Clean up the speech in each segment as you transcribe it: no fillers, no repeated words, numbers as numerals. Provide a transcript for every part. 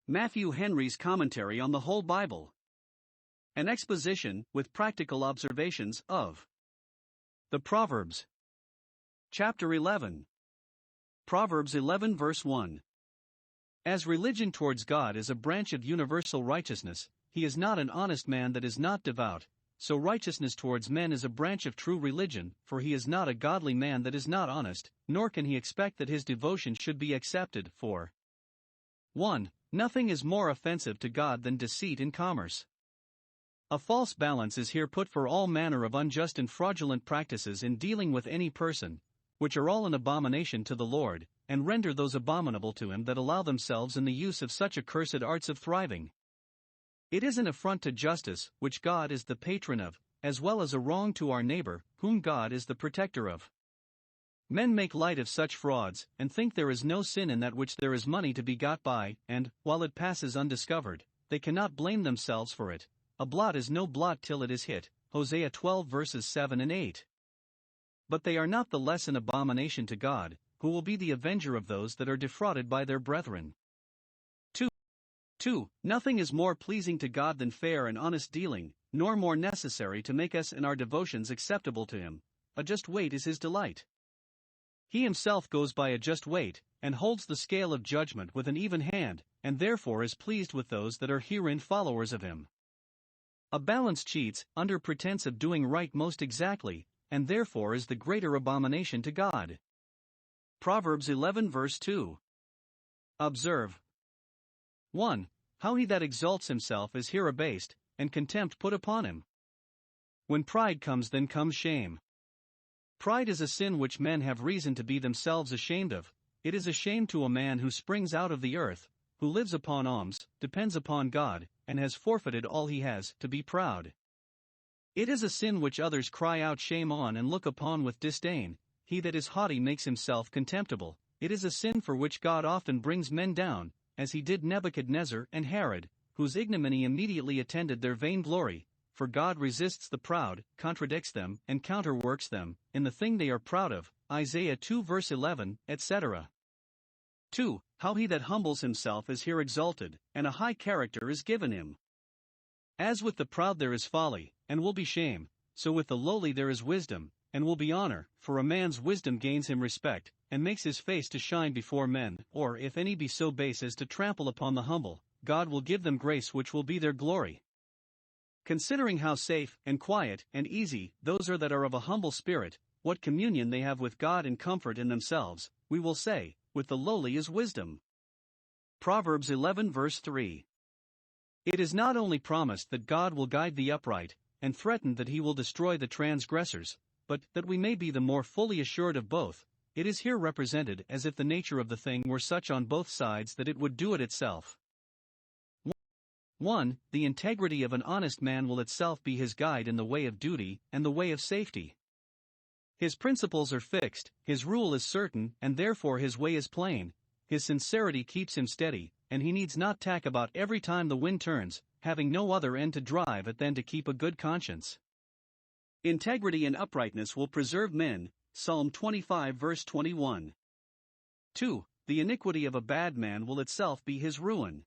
Matthew Henry's Commentary on the Whole Bible. An exposition, with practical observations, of the Proverbs. Chapter 11. Proverbs 11 verse 1. As religion towards God is a branch of universal righteousness, he is not an honest man that is not devout, so righteousness towards men is a branch of true religion, for he is not a godly man that is not honest, nor can he expect that his devotion should be accepted, for 1. Nothing is more offensive to God than deceit in commerce. A false balance is here put for all manner of unjust and fraudulent practices in dealing with any person, which are all an abomination to the Lord, and render those abominable to him that allow themselves in the use of such accursed arts of thriving. It is an affront to justice, which God is the patron of, as well as a wrong to our neighbor, whom God is the protector of. Men make light of such frauds, and think there is no sin in that which there is money to be got by, and, while it passes undiscovered, they cannot blame themselves for it. A blot is no blot till it is hit, Hosea 12 verses 7 and 8. But they are not the less an abomination to God, who will be the avenger of those that are defrauded by their brethren. 2. Nothing is more pleasing to God than fair and honest dealing, nor more necessary to make us and our devotions acceptable to him. A just weight is his delight. He himself goes by a just weight, and holds the scale of judgment with an even hand, and therefore is pleased with those that are herein followers of him. A balance cheats, under pretense of doing right most exactly, and therefore is the greater abomination to God. Proverbs 11 verse 2. Observe 1. How he that exalts himself is here abased, and contempt put upon him. When pride comes, then comes shame. Pride is a sin which men have reason to be themselves ashamed of. It is a shame to a man who springs out of the earth, who lives upon alms, depends upon God, and has forfeited all he has, to be proud. It is a sin which others cry out shame on and look upon with disdain. He that is haughty makes himself contemptible. It is a sin for which God often brings men down, as he did Nebuchadnezzar and Herod, whose ignominy immediately attended their vainglory. For God resists the proud, contradicts them, and counterworks them, in the thing they are proud of, Isaiah 2 verse 11, etc. 2. How he that humbles himself is here exalted, and a high character is given him. As with the proud there is folly, and will be shame, so with the lowly there is wisdom, and will be honor, for a man's wisdom gains him respect, and makes his face to shine before men, or if any be so base as to trample upon the humble, God will give them grace which will be their glory. Considering how safe, and quiet, and easy, those are that are of a humble spirit, what communion they have with God and comfort in themselves, we will say, with the lowly is wisdom. Proverbs 11 verse 3. It is not only promised that God will guide the upright, and threatened that he will destroy the transgressors, but that we may be the more fully assured of both. It is here represented as if the nature of the thing were such on both sides that it would do it itself. 1. The integrity of an honest man will itself be his guide in the way of duty and the way of safety. His principles are fixed, his rule is certain, and therefore his way is plain. His sincerity keeps him steady, and he needs not tack about every time the wind turns, having no other end to drive at than to keep a good conscience. Integrity and uprightness will preserve men, Psalm 25 verse 21. 2. The iniquity of a bad man will itself be his ruin.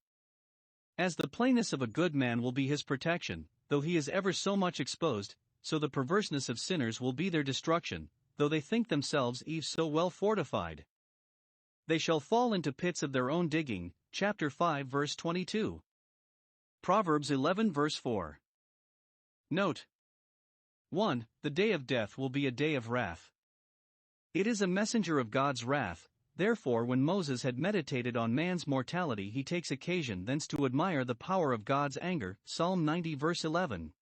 As the plainness of a good man will be his protection, though he is ever so much exposed, so the perverseness of sinners will be their destruction, though they think themselves ever so well fortified. They shall fall into pits of their own digging, chapter 5 verse 22. Proverbs 11 verse 4. Note 1. The day of death will be a day of wrath. It is a messenger of God's wrath. Therefore when Moses had meditated on man's mortality he takes occasion thence to admire the power of God's anger, Psalm 90 verse 11.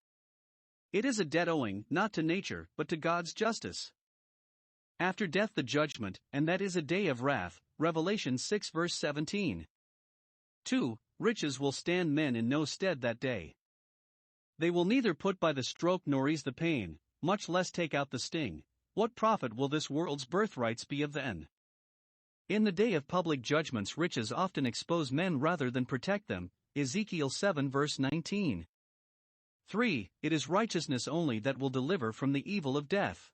It is a debt owing, not to nature, but to God's justice. After death the judgment, and that is a day of wrath, Revelation 6 verse 17. 2. Riches will stand men in no stead that day. They will neither put by the stroke nor ease the pain, much less take out the sting. What profit will this world's birthrights be of then? In the day of public judgments riches often expose men rather than protect them, Ezekiel 7 verse 19. 3. It is righteousness only that will deliver from the evil of death.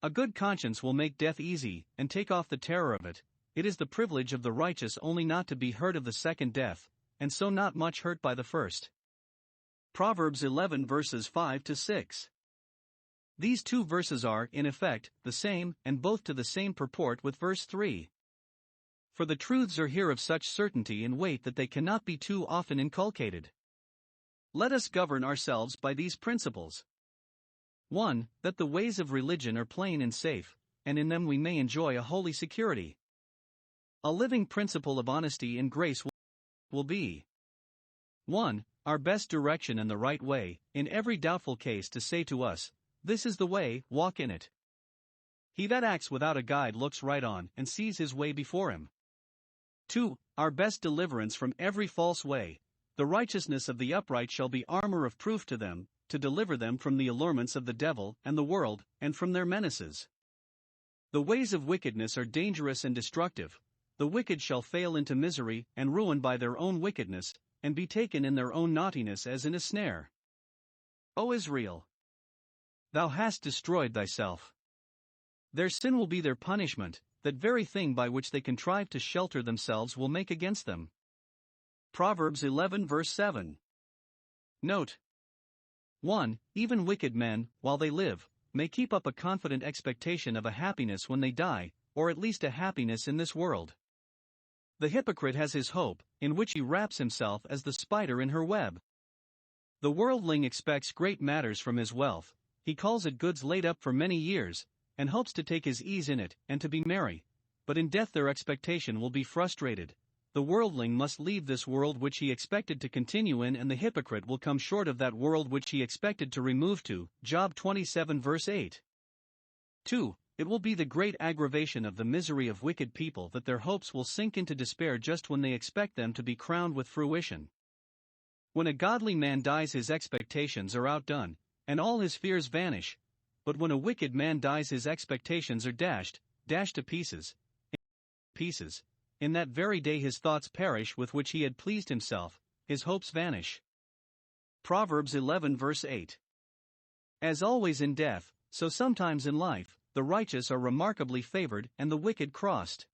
A good conscience will make death easy, and take off the terror of it. it is the privilege of the righteous only not to be hurt of the second death, and so not much hurt by the first. Proverbs 11 verses 5 to 6. These two verses are, in effect, the same, and both to the same purport with verse 3. For the truths are here of such certainty and weight that they cannot be too often inculcated. Let us govern ourselves by these principles. 1. That the ways of religion are plain and safe, and in them we may enjoy a holy security. A living principle of honesty and grace will be 1. Our best direction and the right way, in every doubtful case to say to us, this is the way, walk in it. He that acts without a guide looks right on and sees his way before him. 2. Our best deliverance from every false way, the righteousness of the upright shall be armor of proof to them, to deliver them from the allurements of the devil and the world, and from their menaces. The ways of wickedness are dangerous and destructive. The wicked shall fail into misery and ruin by their own wickedness, and be taken in their own naughtiness as in a snare. O Israel, thou hast destroyed thyself. Their sin will be their punishment, that very thing by which they contrive to shelter themselves will make against them. Proverbs 11 verse 7. Note 1. Even wicked men, while they live, may keep up a confident expectation of a happiness when they die, or at least a happiness in this world. The hypocrite has his hope, in which he wraps himself as the spider in her web. The worldling expects great matters from his wealth, he calls it goods laid up for many years, and hopes to take his ease in it, and to be merry. But in death their expectation will be frustrated. The worldling must leave this world which he expected to continue in, and the hypocrite will come short of that world which he expected to remove to. Job 27 verse 8. 2. It will be the great aggravation of the misery of wicked people that their hopes will sink into despair just when they expect them to be crowned with fruition. When a godly man dies, his expectations are outdone, and all his fears vanish. But when a wicked man dies, his expectations are dashed to pieces. In that very day his thoughts perish with which he had pleased himself, his hopes vanish. Proverbs 11 verse 8. As always in death, so sometimes in life, the righteous are remarkably favored and the wicked crossed.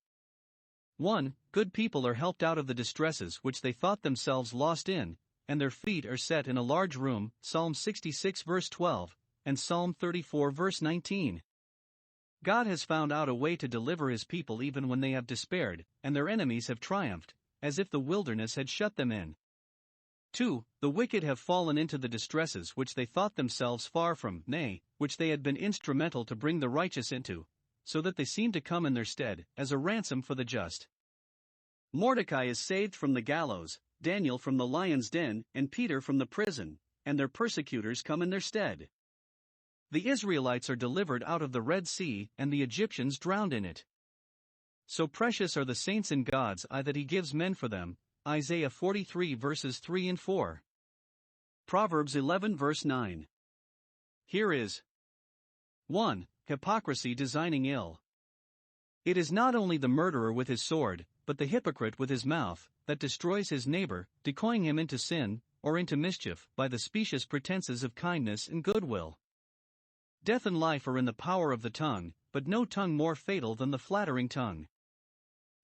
1. Good people are helped out of the distresses which they thought themselves lost in, and their feet are set in a large room, Psalm 66 verse 12, and Psalm 34 verse 19. God has found out a way to deliver his people even when they have despaired, and their enemies have triumphed, as if the wilderness had shut them in. 2. The wicked have fallen into the distresses which they thought themselves far from, nay, which they had been instrumental to bring the righteous into, so that they seem to come in their stead, as a ransom for the just. Mordecai is saved from the gallows, Daniel from the lion's den, and Peter from the prison, and their persecutors come in their stead. The Israelites are delivered out of the Red Sea, and the Egyptians drowned in it. So precious are the saints in God's eye that he gives men for them. Isaiah 43 verses 3 and 4. Proverbs 11 verse 9. Here is 1. Hypocrisy designing ill. It is not only the murderer with his sword, but the hypocrite with his mouth, that destroys his neighbor, decoying him into sin, or into mischief, by the specious pretenses of kindness and goodwill. Death and life are in the power of the tongue, but no tongue more fatal than the flattering tongue.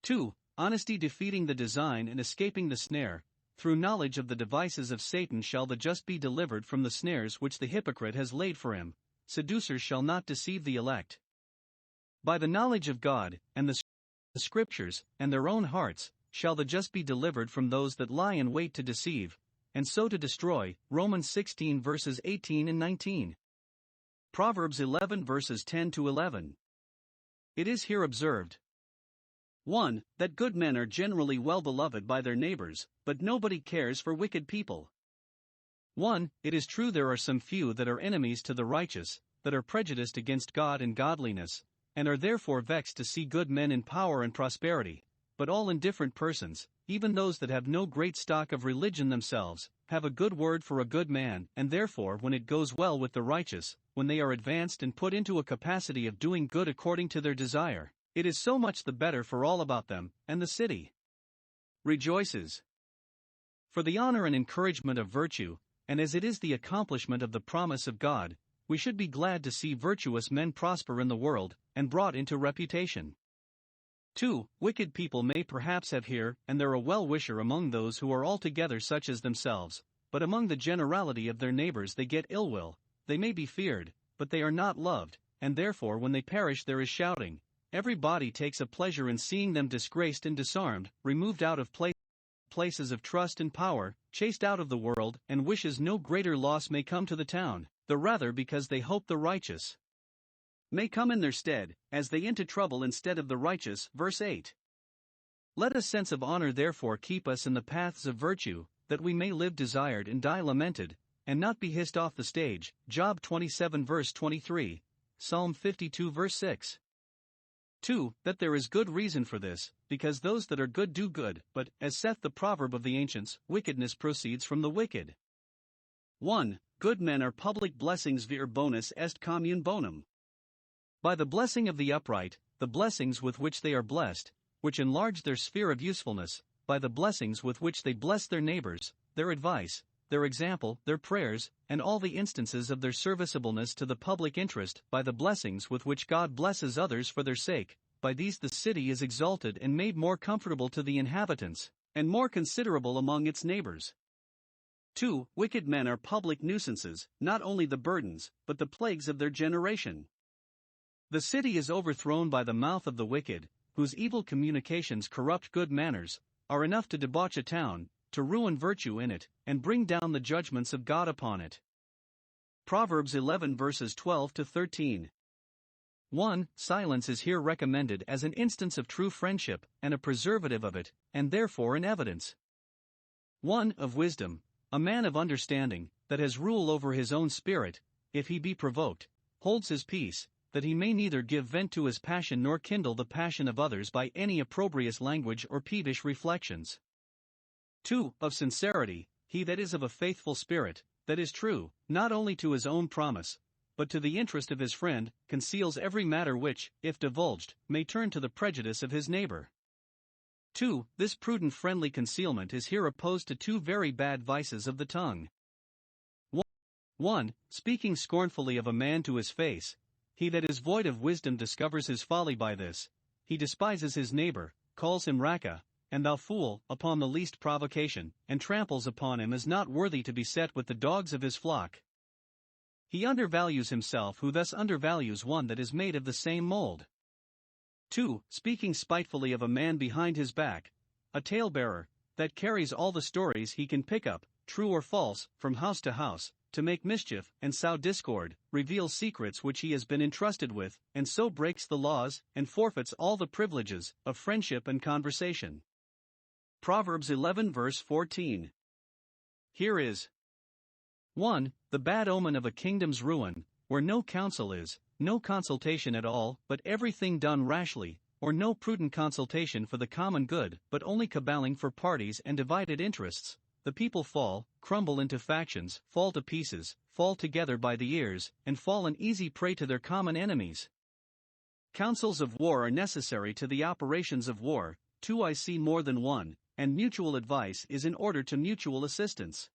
2. Honesty defeating the design and escaping the snare. Through knowledge of the devices of Satan shall the just be delivered from the snares which the hypocrite has laid for him. Seducers shall not deceive the elect. By the knowledge of God, and the Scriptures, and their own hearts, shall the just be delivered from those that lie in wait to deceive, and so to destroy. Romans 16 verses 18 and 19. Proverbs 11 verses 10 to 11. It is here observed 1. That good men are generally well beloved by their neighbors, but nobody cares for wicked people. 1. It is true there are some few that are enemies to the righteous, that are prejudiced against God and godliness, and are therefore vexed to see good men in power and prosperity, but all indifferent persons, even those that have no great stock of religion themselves, have a good word for a good man, and therefore when it goes well with the righteous, when they are advanced and put into a capacity of doing good according to their desire, it is so much the better for all about them, and the city rejoices. For the honor and encouragement of virtue, and as it is the accomplishment of the promise of God, we should be glad to see virtuous men prosper in the world, and brought into reputation. 2. Wicked people may perhaps have here and there a well-wisher among those who are altogether such as themselves, but among the generality of their neighbors they get ill will. They may be feared, but they are not loved, and therefore when they perish there is shouting. Everybody takes a pleasure in seeing them disgraced and disarmed, removed out of places of trust and power, chased out of the world, and wishes no greater loss may come to the town, the rather because they hope the righteous may come in their stead, as they into trouble instead of the righteous. Verse 8. Let a sense of honor therefore keep us in the paths of virtue, that we may live desired and die lamented, and not be hissed off the stage. Job 27 verse 23, Psalm 52 verse 6. 2. That there is good reason for this, because those that are good do good, but, as saith the proverb of the ancients, wickedness proceeds from the wicked. 1. Good men are public blessings vir bonus est commune bonum. By the blessing of the upright, the blessings with which they are blessed, which enlarge their sphere of usefulness, by the blessings with which they bless their neighbors, their advice, their example, their prayers, and all the instances of their serviceableness to the public interest, by the blessings with which God blesses others for their sake, by these the city is exalted and made more comfortable to the inhabitants, and more considerable among its neighbors. 2. Wicked men are public nuisances, not only the burdens, but the plagues of their generation. The city is overthrown by the mouth of the wicked, whose evil communications corrupt good manners, are enough to debauch a town, to ruin virtue in it, and bring down the judgments of God upon it. Proverbs 11 verses 12 to 13. 1. Silence is here recommended as an instance of true friendship, and a preservative of it, and therefore an evidence. 1. Of wisdom, a man of understanding, that has rule over his own spirit, if he be provoked, holds his peace, that he may neither give vent to his passion nor kindle the passion of others by any opprobrious language or peevish reflections. 2. Of sincerity, he that is of a faithful spirit, that is true, not only to his own promise, but to the interest of his friend, conceals every matter which, if divulged, may turn to the prejudice of his neighbor. 2. This prudent friendly concealment is here opposed to two very bad vices of the tongue. 1. Speaking scornfully of a man to his face. He that is void of wisdom discovers his folly by this. He despises his neighbor, calls him Raka, and thou fool, upon the least provocation, and tramples upon him as not worthy to be set with the dogs of his flock. He undervalues himself who thus undervalues one that is made of the same mold. 2. Speaking spitefully of a man behind his back, a talebearer, that carries all the stories he can pick up, true or false, from house to house, to make mischief and sow discord, reveals secrets which he has been entrusted with, and so breaks the laws, and forfeits all the privileges of friendship and conversation. Proverbs 11 verse 14. Here is 1. The bad omen of a kingdom's ruin, where no counsel is, no consultation at all, but everything done rashly, or no prudent consultation for the common good, but only caballing for parties and divided interests. The people fall, crumble into factions, fall to pieces, fall together by the ears, and fall an easy prey to their common enemies. Councils of war are necessary to the operations of war. 2. I see more than one, and mutual advice is in order to mutual assistance.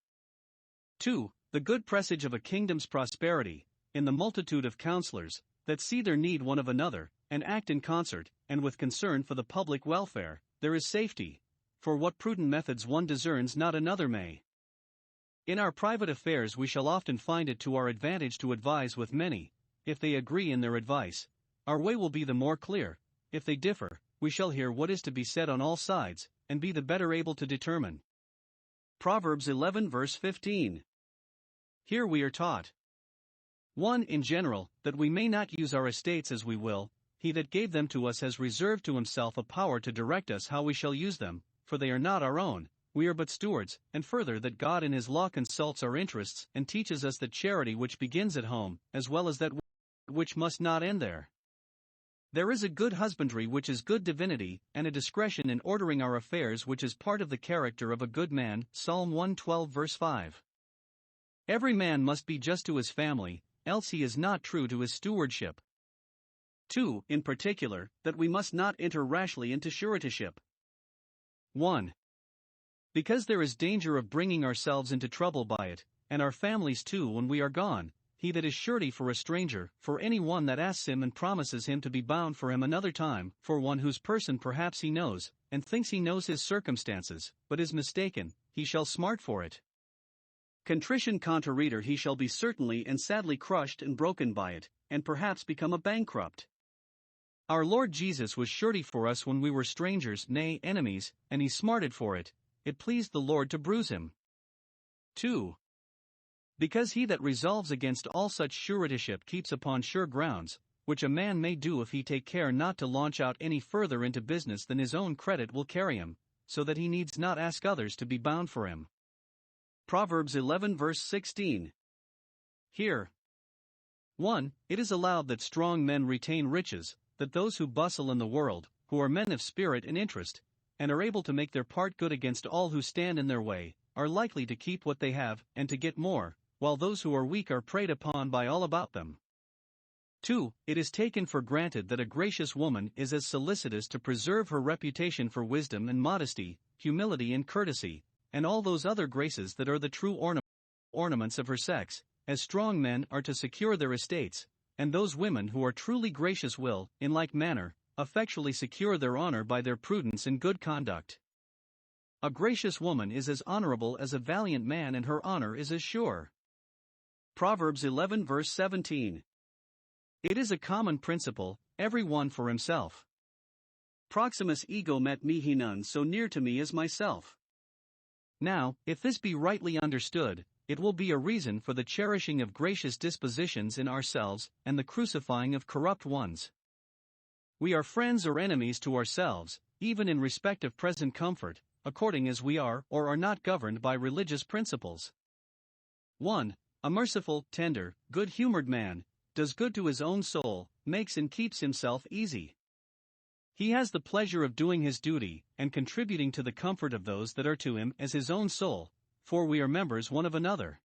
2. The good presage of a kingdom's prosperity, in the multitude of counselors, that see their need one of another, and act in concert, and with concern for the public welfare, there is safety. For what prudent methods one discerns not another may. In our private affairs we shall often find it to our advantage to advise with many. If they agree in their advice, our way will be the more clear. If they differ, we shall hear what is to be said on all sides, and be the better able to determine. Proverbs 11 verse 15. Here we are taught 1. In general, that we may not use our estates as we will. He that gave them to us has reserved to himself a power to direct us how we shall use them, for they are not our own, we are but stewards. And further, that God in his law consults our interests, and teaches us that charity which begins at home, as well as that which must not end there. There is a good husbandry which is good divinity, and a discretion in ordering our affairs which is part of the character of a good man. Psalm 112 verse 5. Every man must be just to his family, else he is not true to his stewardship. 2. In particular, that we must not enter rashly into suretyship. 1. Because there is danger of bringing ourselves into trouble by it, and our families too when we are gone, he that is surety for a stranger, for any one that asks him and promises him to be bound for him another time, for one whose person perhaps he knows, and thinks he knows his circumstances, but is mistaken, he shall smart for it. Contrition contra reader, he shall be certainly and sadly crushed and broken by it, and perhaps become a bankrupt. Our Lord Jesus was surety for us when we were strangers, nay, enemies, and he smarted for it. It pleased the Lord to bruise him. 2. Because he that resolves against all such suretyship keeps upon sure grounds, which a man may do if he take care not to launch out any further into business than his own credit will carry him, so that he needs not ask others to be bound for him. Proverbs 11 verse 16. Here. 1. It is allowed that strong men retain riches, that those who bustle in the world, who are men of spirit and interest, and are able to make their part good against all who stand in their way, are likely to keep what they have, and to get more, while those who are weak are preyed upon by all about them. 2. It is taken for granted that a gracious woman is as solicitous to preserve her reputation for wisdom and modesty, humility and courtesy, and all those other graces that are the true ornaments of her sex, as strong men are to secure their estates, and those women who are truly gracious will, in like manner, effectually secure their honor by their prudence and good conduct. A gracious woman is as honorable as a valiant man, and her honor is as sure. Proverbs 11 verse 17. It is a common principle, every one for himself. Proximus ego met mihi, none so near to me as myself. Now, if this be rightly understood, it will be a reason for the cherishing of gracious dispositions in ourselves, and the crucifying of corrupt ones. We are friends or enemies to ourselves, even in respect of present comfort, according as we are or are not governed by religious principles. 1. A merciful, tender, good-humored man does good to his own soul, makes and keeps himself easy. He has the pleasure of doing his duty, and contributing to the comfort of those that are to him as his own soul, for we are members one of another.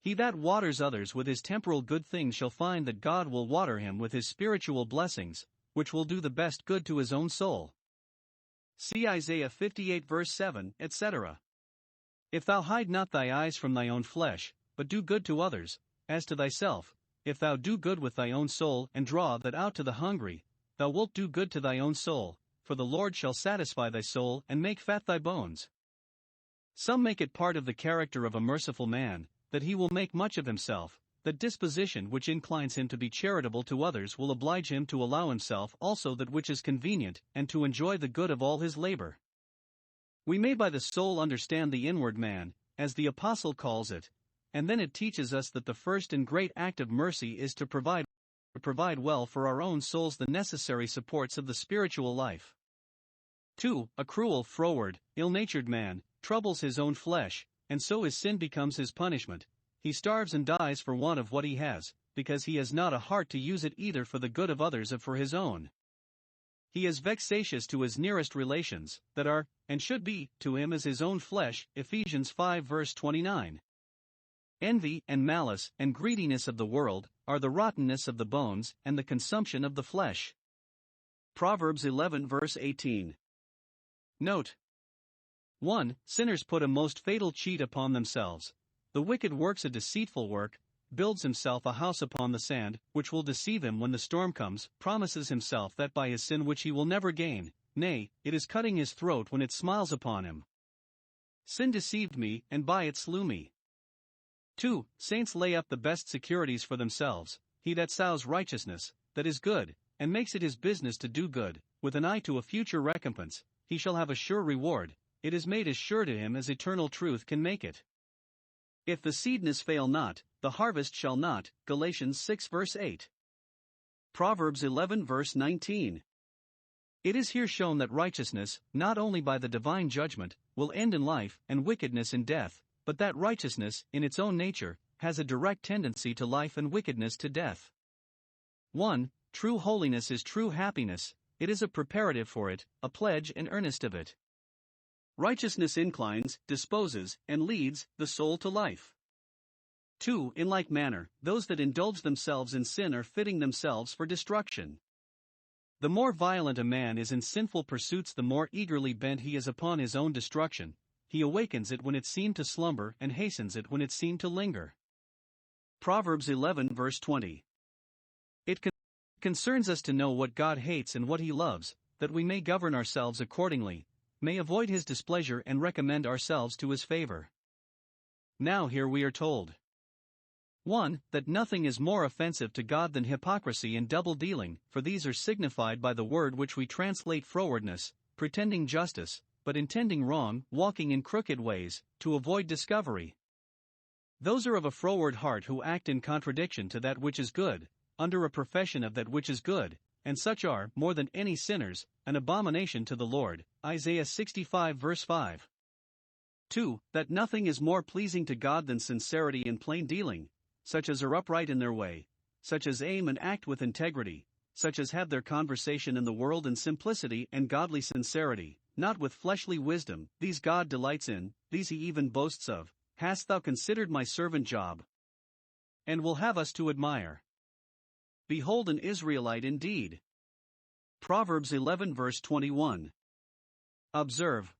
He that waters others with his temporal good things shall find that God will water him with his spiritual blessings, which will do the best good to his own soul. See Isaiah 58 verse 7, etc. If thou hide not thy eyes from thy own flesh, but do good to others, as to thyself, if thou do good with thy own soul and draw that out to the hungry, thou wilt do good to thy own soul, for the Lord shall satisfy thy soul and make fat thy bones. Some make it part of the character of a merciful man, that he will make much of himself, that disposition which inclines him to be charitable to others will oblige him to allow himself also that which is convenient, and to enjoy the good of all his labor. We may by the soul understand the inward man, as the Apostle calls it, and then it teaches us that the first and great act of mercy is to provide well for our own souls the necessary supports of the spiritual life. 2. A cruel, froward, ill-natured man troubles his own flesh, and so his sin becomes his punishment. He starves and dies for want of what he has, because he has not a heart to use it either for the good of others or for his own. He is vexatious to his nearest relations, that are, and should be, to him as his own flesh, Ephesians 5 verse 29. Envy and malice and greediness of the world are the rottenness of the bones and the consumption of the flesh. Proverbs 11 verse 18. Note. 1. Sinners put a most fatal cheat upon themselves. The wicked works a deceitful work, builds himself a house upon the sand, which will deceive him when the storm comes, promises himself that by his sin which he will never gain, nay, it is cutting his throat when it smiles upon him. Sin deceived me, and by it slew me. 2. Saints lay up the best securities for themselves. He that sows righteousness, that is good, and makes it his business to do good, with an eye to a future recompense, he shall have a sure reward. It is made as sure to him as eternal truth can make it. If the seedness fail not, the harvest shall not. Galatians 6 verse 8. Proverbs 11 verse 19. It is here shown that righteousness, not only by the divine judgment, will end in life, and wickedness in death, but that righteousness, in its own nature, has a direct tendency to life and wickedness to death. 1. True holiness is true happiness. It is a preparative for it, a pledge and earnest of it. Righteousness inclines, disposes, and leads the soul to life. 2. In like manner, those that indulge themselves in sin are fitting themselves for destruction. The more violent a man is in sinful pursuits, the more eagerly bent he is upon his own destruction. He awakens it when it seemed to slumber and hastens it when it seemed to linger. Proverbs 11 verse 20. It concerns us to know what God hates and what He loves, that we may govern ourselves accordingly, may avoid His displeasure and recommend ourselves to His favor. Now here we are told 1. That nothing is more offensive to God than hypocrisy and double-dealing, for these are signified by the word which we translate frowardness, pretending justice, but intending wrong, walking in crooked ways, to avoid discovery. Those are of a froward heart who act in contradiction to that which is good, under a profession of that which is good, and such are, more than any sinners, an abomination to the Lord. Isaiah 65 verse 5. 2. That nothing is more pleasing to God than sincerity in plain dealing, such as are upright in their way, such as aim and act with integrity, such as have their conversation in the world in simplicity and godly sincerity, not with fleshly wisdom. These God delights in, these He even boasts of. Hast thou considered my servant Job? And will have us to admire. Behold an Israelite indeed. Proverbs 11 verse 21. Observe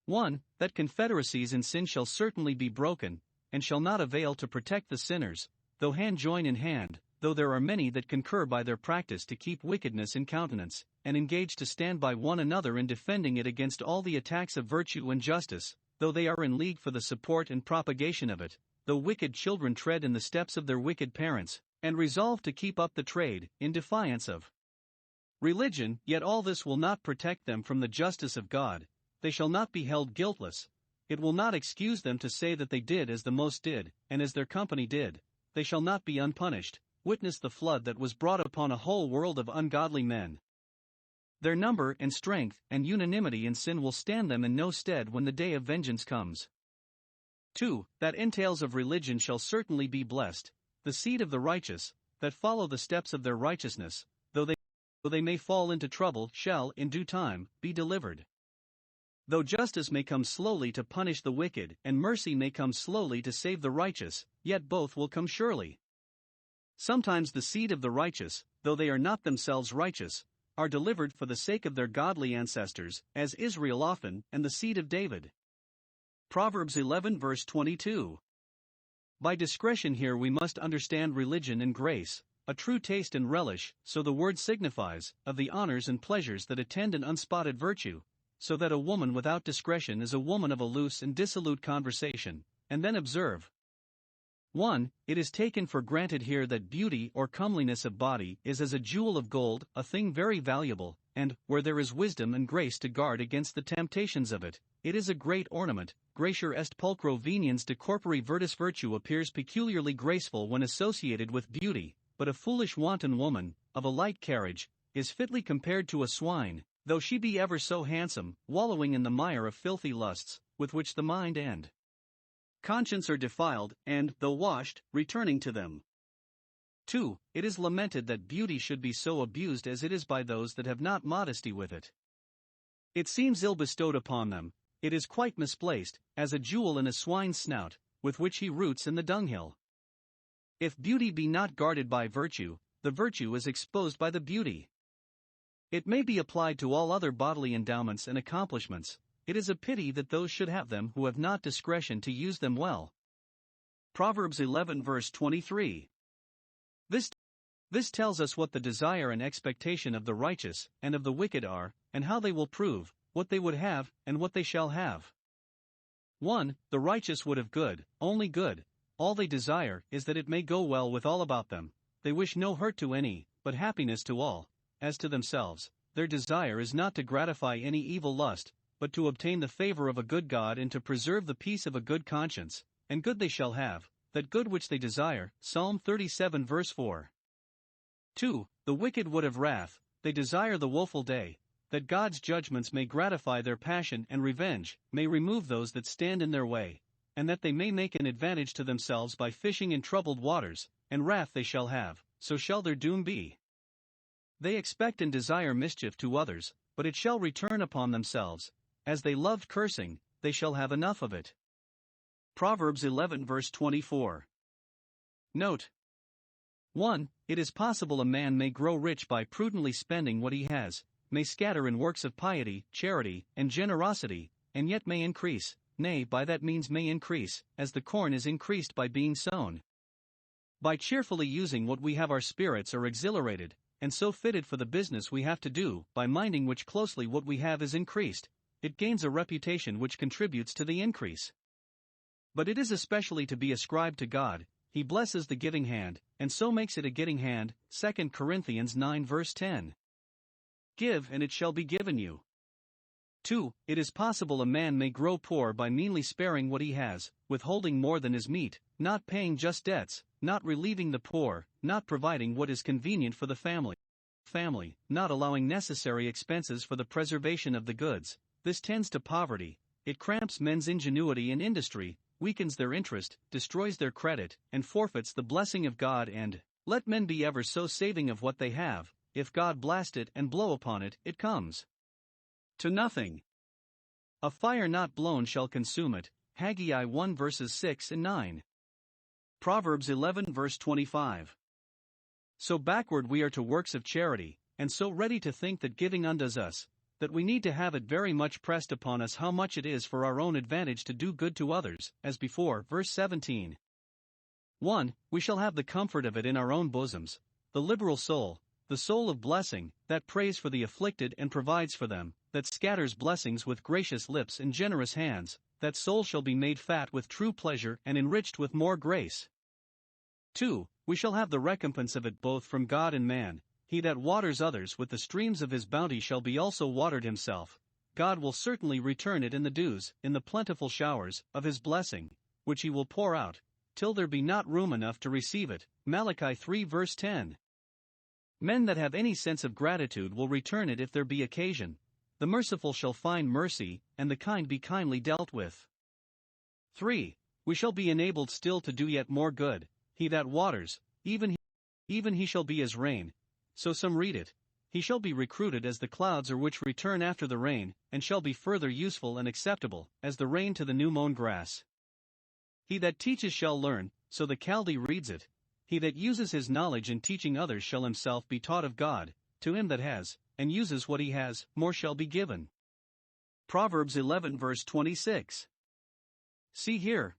1. That confederacies in sin shall certainly be broken, and shall not avail to protect the sinners, though hand join in hand, though there are many that concur by their practice to keep wickedness in countenance, and engage to stand by one another in defending it against all the attacks of virtue and justice, though they are in league for the support and propagation of it, though wicked children tread in the steps of their wicked parents, and resolve to keep up the trade, in defiance of religion, yet all this will not protect them from the justice of God. They shall not be held guiltless. It will not excuse them to say that they did as the most did, and as their company did. They shall not be unpunished. Witness the flood that was brought upon a whole world of ungodly men. Their number and strength and unanimity in sin will stand them in no stead when the day of vengeance comes. 2. That entails of religion shall certainly be blessed. The seed of the righteous, that follow the steps of their righteousness, though they may fall into trouble, shall, in due time, be delivered. Though justice may come slowly to punish the wicked, and mercy may come slowly to save the righteous, yet both will come surely. Sometimes the seed of the righteous, though they are not themselves righteous, are delivered for the sake of their godly ancestors, as Israel often, and the seed of David. Proverbs 11 verse 22. By discretion here we must understand religion and grace, a true taste and relish, so the word signifies, of the honors and pleasures that attend an unspotted virtue, so that a woman without discretion is a woman of a loose and dissolute conversation. And then observe 1. It is taken for granted here that beauty or comeliness of body is as a jewel of gold, a thing very valuable, and, where there is wisdom and grace to guard against the temptations of it, it is a great ornament. Gracior est pulchro veniens de corpore virtus. Virtue appears peculiarly graceful when associated with beauty, but a foolish wanton woman, of a light carriage, is fitly compared to a swine, though she be ever so handsome, wallowing in the mire of filthy lusts, with which the mind and conscience are defiled, and, though washed, returning to them. 2. It is lamented that beauty should be so abused as it is by those that have not modesty with it. It seems ill bestowed upon them. It is quite misplaced, as a jewel in a swine's snout, with which he roots in the dunghill. If beauty be not guarded by virtue, the virtue is exposed by the beauty. It may be applied to all other bodily endowments and accomplishments. It is a pity that those should have them who have not discretion to use them well. Proverbs 11 verse 23. This tells us what the desire and expectation of the righteous and of the wicked are, and how they will prove what they would have and what they shall have. 1. The righteous would have good, only good. All they desire is that it may go well with all about them. They wish no hurt to any, but happiness to all. As to themselves, their desire is not to gratify any evil lust, but to obtain the favor of a good God and to preserve the peace of a good conscience, and good they shall have, that good which they desire. Psalm 37 verse 4. 2. The wicked would have wrath. They desire the woeful day, that God's judgments may gratify their passion and revenge, may remove those that stand in their way, and that they may make an advantage to themselves by fishing in troubled waters, and wrath they shall have, so shall their doom be. They expect and desire mischief to others, but it shall return upon themselves. As they loved cursing, they shall have enough of it. Proverbs 11 verse 24. Note 1. It is possible a man may grow rich by prudently spending what he has, may scatter in works of piety, charity, and generosity, and yet may increase, nay, by that means may increase, as the corn is increased by being sown. By cheerfully using what we have, our spirits are exhilarated, and so fitted for the business we have to do, by minding which closely what we have is increased, it gains a reputation which contributes to the increase. But it is especially to be ascribed to God. He blesses the giving hand, and so makes it a getting hand. 2 Corinthians 9 verse 10. Give, and it shall be given you. 2. It is possible a man may grow poor by meanly sparing what he has, withholding more than is meet, not paying just debts, not relieving the poor, not providing what is convenient for the family, not allowing necessary expenses for the preservation of the goods. This tends to poverty. It cramps men's ingenuity and industry, weakens their interest, destroys their credit, and forfeits the blessing of God. And let men be ever so saving of what they have, if God blast it and blow upon it, it comes to nothing. A fire not blown shall consume it. Haggai 1 verses 6 and 9. Proverbs 11 verse 25. So backward we are to works of charity, and so ready to think that giving undoes us, that we need to have it very much pressed upon us how much it is for our own advantage to do good to others, as before. Verse 17. 1. We shall have the comfort of it in our own bosoms, the liberal soul, the soul of blessing, that prays for the afflicted and provides for them, that scatters blessings with gracious lips and generous hands. That soul shall be made fat with true pleasure and enriched with more grace. 2. We shall have the recompense of it both from God and man. He that waters others with the streams of his bounty shall be also watered himself. God will certainly return it in the dews, in the plentiful showers, of his blessing, which he will pour out, till there be not room enough to receive it. Malachi 3 verse 10. Men that have any sense of gratitude will return it if there be occasion. The merciful shall find mercy, and the kind be kindly dealt with. 3. We shall be enabled still to do yet more good. He that waters, even he shall be as rain. So some read it. He shall be recruited as the clouds are which return after the rain, and shall be further useful and acceptable, as the rain to the new mown grass. He that teaches shall learn, so the Chaldee reads it. He that uses his knowledge in teaching others shall himself be taught of God. To him that has, and uses what he has, more shall be given. Proverbs 11 verse 26. See here.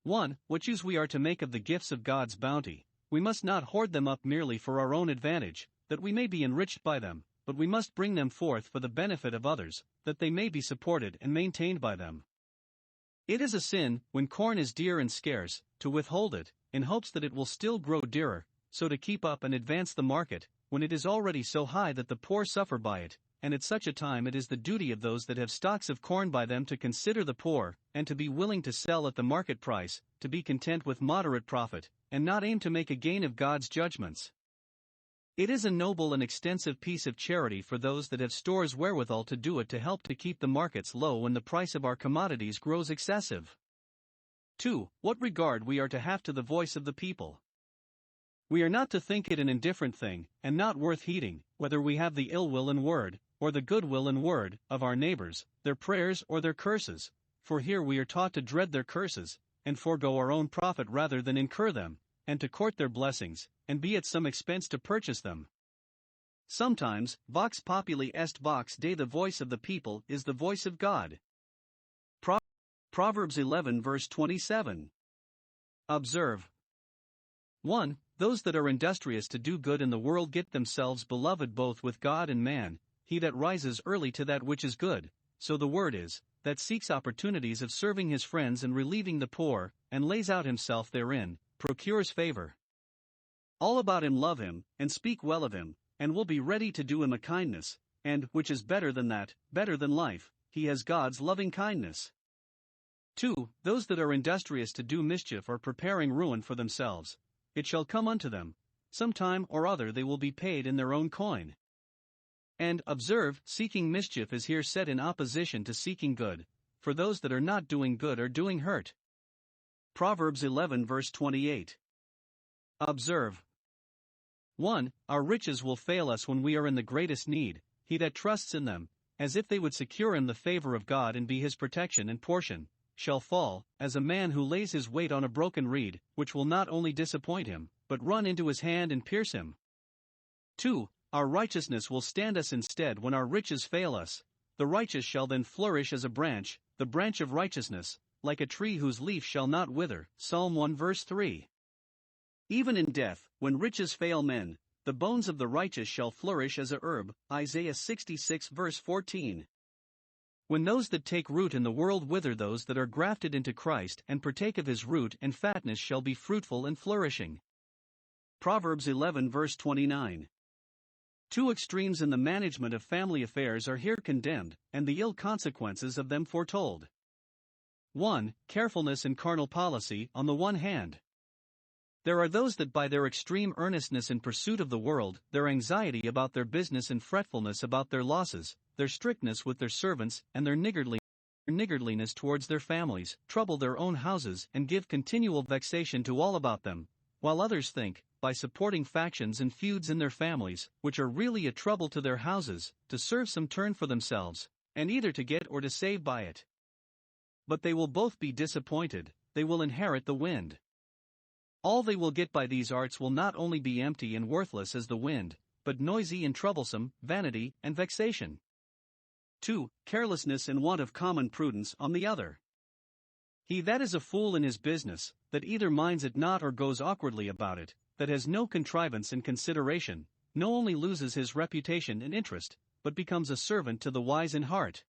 1. What use we are to make of the gifts of God's bounty. We must not hoard them up merely for our own advantage, that we may be enriched by them, but we must bring them forth for the benefit of others, that they may be supported and maintained by them. It is a sin, when corn is dear and scarce, to withhold it, in hopes that it will still grow dearer, so to keep up and advance the market, when it is already so high that the poor suffer by it, and at such a time it is the duty of those that have stocks of corn by them to consider the poor, and to be willing to sell at the market price, to be content with moderate profit, and not aim to make a gain of God's judgments. It is a noble and extensive piece of charity for those that have stores wherewithal to do it, to help to keep the markets low when the price of our commodities grows excessive. 2. What regard we are to have to the voice of the people. We are not to think it an indifferent thing, and not worth heeding, whether we have the ill will in word, or the good will in word, of our neighbors, their prayers or their curses. For here we are taught to dread their curses, and forego our own profit rather than incur them, and to court their blessings, and be at some expense to purchase them. Sometimes, vox populi est vox Dei, the voice of the people is the voice of God. Proverbs 11 verse 27. Observe. 1. Those that are industrious to do good in the world get themselves beloved both with God and man. He that rises early to that which is good, so the word is, that seeks opportunities of serving his friends and relieving the poor, and lays out himself therein, procures favor. All about him love him, and speak well of him, and will be ready to do him a kindness, and, which is better than that, better than life, he has God's loving kindness. 2. Those that are industrious to do mischief are preparing ruin for themselves. It shall come unto them. Some time or other they will be paid in their own coin. And, observe, seeking mischief is here set in opposition to seeking good, for those that are not doing good are doing hurt. Proverbs 11 verse 28. Observe. 1. Our riches will fail us when we are in the greatest need. He that trusts in them, as if they would secure him the favor of God and be his protection and portion, shall fall, as a man who lays his weight on a broken reed, which will not only disappoint him, but run into his hand and pierce him. 2. Our righteousness will stand us instead when our riches fail us. The righteous shall then flourish as a branch, the branch of righteousness, like a tree whose leaf shall not wither. Psalm 1 verse 3. Even in death, when riches fail men, the bones of the righteous shall flourish as a herb. Isaiah 66 verse 14. When those that take root in the world wither, those that are grafted into Christ and partake of his root and fatness shall be fruitful and flourishing. Proverbs 11 verse 29. Two extremes in the management of family affairs are here condemned, and the ill consequences of them foretold. 1. Carefulness and carnal policy. On the one hand, there are those that by their extreme earnestness in pursuit of the world, their anxiety about their business and fretfulness about their losses, their strictness with their servants, and their niggardliness towards their families, trouble their own houses and give continual vexation to all about them, while others think, by supporting factions and feuds in their families, which are really a trouble to their houses, to serve some turn for themselves, and either to get or to save by it. But they will both be disappointed, they will inherit the wind. All they will get by these arts will not only be empty and worthless as the wind, but noisy and troublesome, vanity and vexation. 2. Carelessness and want of common prudence. On the other, he that is a fool in his business, that either minds it not or goes awkwardly about it, that has no contrivance and consideration, not only loses his reputation and interest, but becomes a servant to the wise in heart.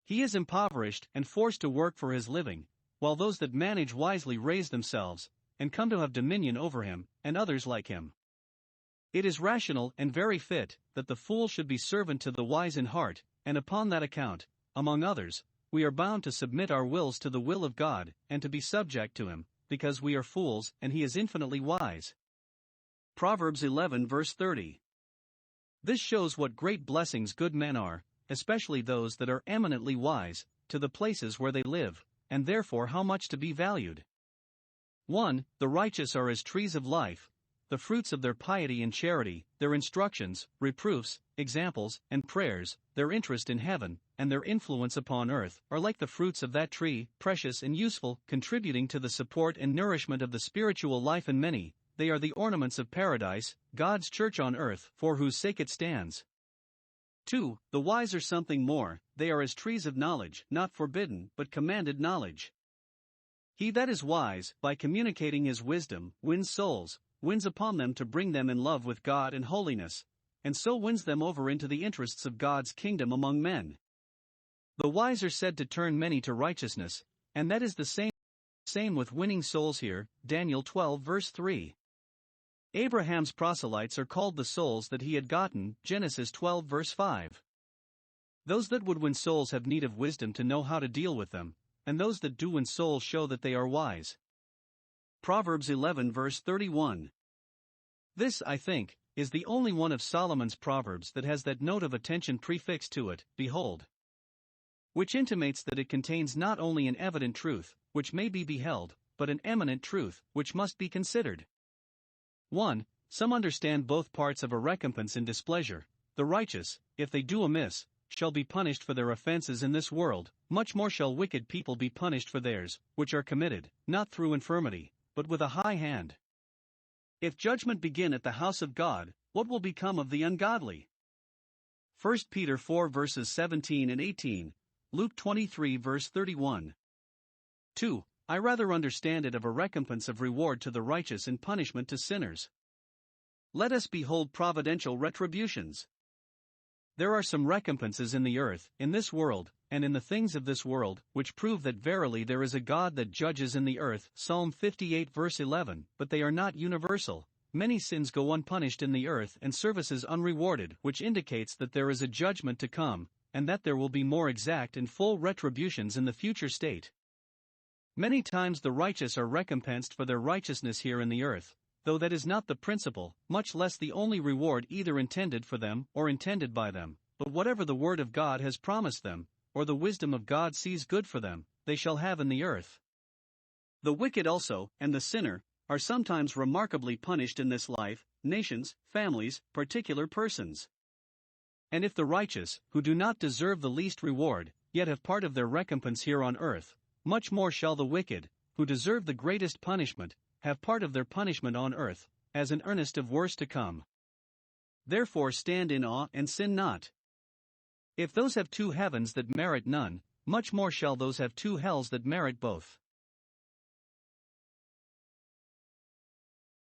He is impoverished and forced to work for his living, while those that manage wisely raise themselves, and come to have dominion over him, and others like him. It is rational and very fit, that the fool should be servant to the wise in heart, and upon that account, among others, we are bound to submit our wills to the will of God, and to be subject to him, because we are fools, and he is infinitely wise. Proverbs 11 verse 30. This shows what great blessings good men are, especially those that are eminently wise, to the places where they live, and therefore how much to be valued. 1. The righteous are as trees of life. The fruits of their piety and charity, their instructions, reproofs, examples, and prayers, their interest in heaven, and their influence upon earth, are like the fruits of that tree, precious and useful, contributing to the support and nourishment of the spiritual life in many. They are the ornaments of paradise, God's church on earth, for whose sake it stands. 2. The wise are something more. They are as trees of knowledge, not forbidden, but commanded knowledge. He that is wise, by communicating his wisdom, wins souls, wins upon them to bring them in love with God and holiness, and so wins them over into the interests of God's kingdom among men. The wise are said to turn many to righteousness, and that is the same with winning souls here. Daniel 12 verse 3. Abraham's proselytes are called the souls that he had gotten. Genesis 12 verse 5. Those that would win souls have need of wisdom to know how to deal with them, and those that do win souls show that they are wise. Proverbs 11 verse 31. This, I think, is the only one of Solomon's Proverbs that has that note of attention prefixed to it, behold, which intimates that it contains not only an evident truth, which may be beheld, but an eminent truth, which must be considered. 1. Some understand both parts of a recompense and displeasure. The righteous, if they do amiss, shall be punished for their offenses in this world, much more shall wicked people be punished for theirs, which are committed, not through infirmity, but with a high hand. If judgment begin at the house of God, what will become of the ungodly? 1 Peter 4 verses 17 and 18, Luke 23 verse 31. 2. I rather understand it of a recompense of reward to the righteous and punishment to sinners. Let us behold providential retributions. There are some recompenses in the earth, in this world, and in the things of this world, which prove that verily there is a God that judges in the earth. Psalm 58 verse 11. But they are not universal. Many sins go unpunished in the earth and services unrewarded, which indicates that there is a judgment to come, and that there will be more exact and full retributions in the future state. Many times the righteous are recompensed for their righteousness here in the earth, though that is not the principal, much less the only reward either intended for them or intended by them, but whatever the word of God has promised them, or the wisdom of God sees good for them, they shall have in the earth. The wicked also, and the sinner, are sometimes remarkably punished in this life, nations, families, particular persons. And if the righteous, who do not deserve the least reward, yet have part of their recompense here on earth, much more shall the wicked, who deserve the greatest punishment, have part of their punishment on earth, as an earnest of worse to come. Therefore stand in awe and sin not. If those have two heavens that merit none, much more shall those have two hells that merit both.